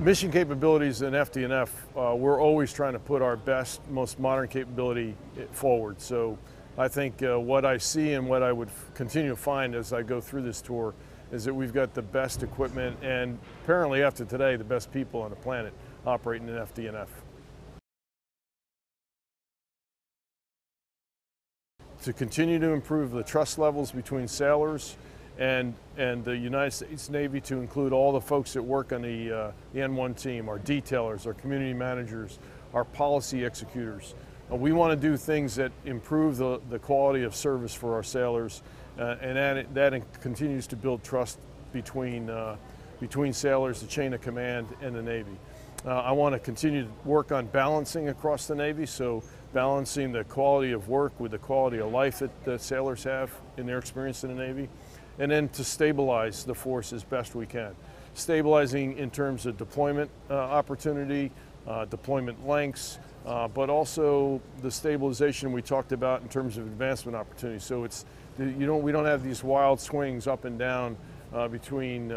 mission capabilities in FD&F, we're always trying to put our best, most modern capability forward. So I think what I see and what I would continue to find as I go through this tour is that we've got the best equipment and apparently after today, the best people on the planet operating in FD&F. To continue to improve the trust levels between sailors and the United States Navy, to include all the folks that work on the N1 team, our detailers, our community managers, our policy executors. We want to do things that improve the quality of service for our sailors, and that continues to build trust between sailors, the chain of command, and the Navy. I want to continue to work on balancing across the Navy, so balancing the quality of work with the quality of life that the sailors have in their experience in the Navy, and then to stabilize the force as best we can. Stabilizing in terms of deployment opportunity, deployment lengths, but also the stabilization we talked about in terms of advancement opportunities. So we don't have these wild swings up and down between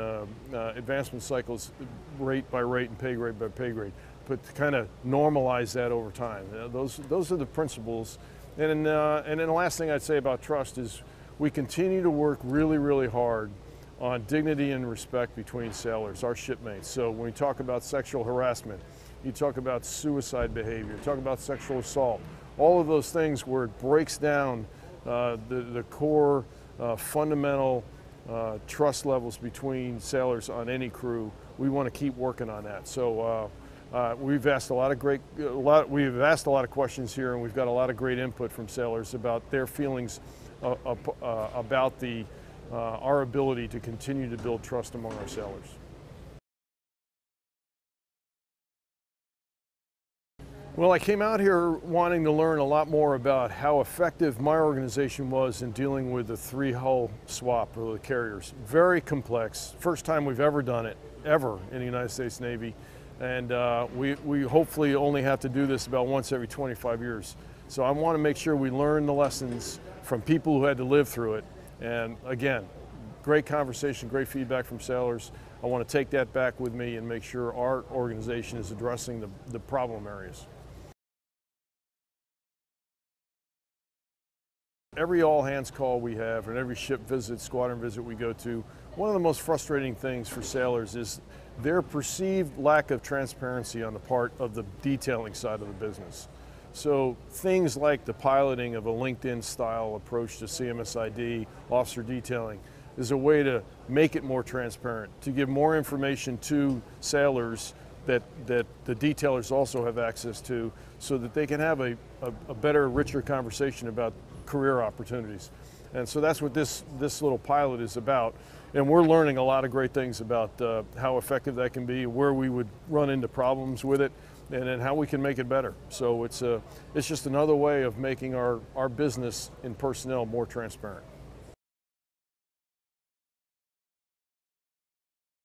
advancement cycles, rate by rate and pay grade by pay grade, but to kind of normalize that over time. Those are the principles. And then the last thing I'd say about trust is we continue to work really, really hard on dignity and respect between sailors, our shipmates. So when we talk about sexual harassment, you talk about suicide behavior, you talk about sexual assault, all of those things where it breaks down the core fundamental trust levels between sailors on any crew. We want to keep working on that. So we've asked a lot of questions here, and we've got a lot of great input from sailors about their feelings about our ability to continue to build trust among our sailors. Well, I came out here wanting to learn a lot more about how effective my organization was in dealing with the 3-hull swap of the carriers. Very complex. First time we've ever done it, ever, in the United States Navy. And we hopefully only have to do this about once every 25 years. So I want to make sure we learn the lessons from people who had to live through it. And again, great conversation, great feedback from sailors. I want to take that back with me and make sure our organization is addressing the problem areas. Every all-hands call we have and every ship visit, squadron visit we go to, one of the most frustrating things for sailors is their perceived lack of transparency on the part of the detailing side of the business. So things like the piloting of a LinkedIn-style approach to CMSID, officer detailing, is a way to make it more transparent, to give more information to sailors that the detailers also have access to, so that they can have a better, richer conversation about career opportunities. And so that's what this little pilot is about. And we're learning a lot of great things about how effective that can be, where we would run into problems with it, and then how we can make it better. So it's just another way of making our business in personnel more transparent.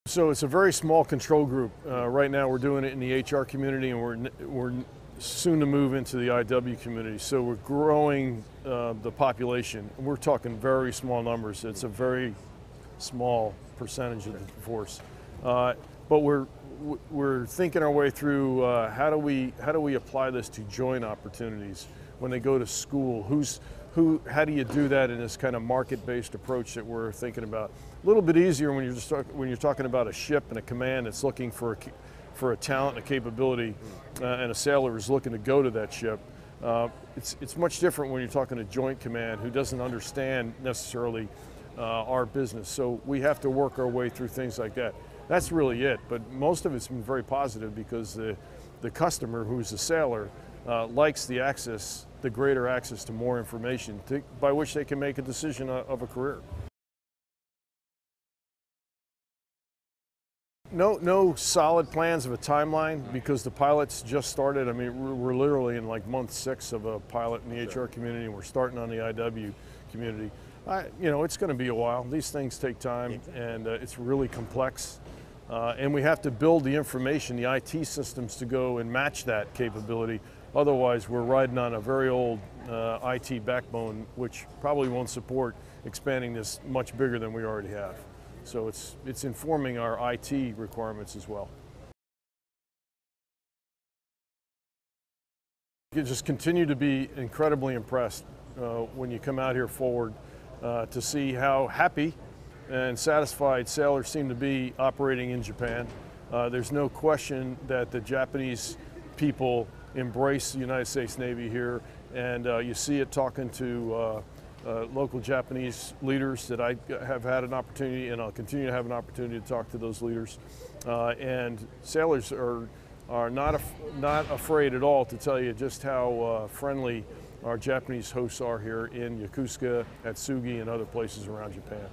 So it's a very small control group. Right now we're doing it in the HR community, and we're soon to move into the IW community. So we're growing the population. We're talking very small numbers. It's a very small percentage of the force. But we're thinking our way through how do we apply this to joint opportunities when they go to school? How do you do that in this kind of market-based approach that we're thinking about? A little bit easier when you're talking about a ship and a command that's looking for a talent and a capability, and a sailor is looking to go to that ship. It's much different when you're talking to joint command who doesn't understand necessarily our business. So we have to work our way through things like that. That's really it, but most of it's been very positive because the customer, who's the sailor, likes the greater access to more information by which they can make a decision of a career. No solid plans of a timeline because the pilots just started. I mean, we're literally in like month 6 of a pilot in the HR community, and we're starting on the IW community. It's going to be a while. These things take time, and it's really complex. And we have to build the information, the IT systems to go and match that capability. Otherwise, we're riding on a very old IT backbone, which probably won't support expanding this much bigger than we already have. So it's informing our IT requirements as well. You just continue to be incredibly impressed when you come out here forward to see how happy and satisfied sailors seem to be operating in Japan. There's no question that the Japanese people embrace the United States Navy here, and you see it talking to local Japanese leaders that I have had an opportunity, and I'll continue to have an opportunity to talk to those leaders. And sailors are not afraid at all to tell you just how friendly our Japanese hosts are here in Yokosuka, at Sugi, and other places around Japan.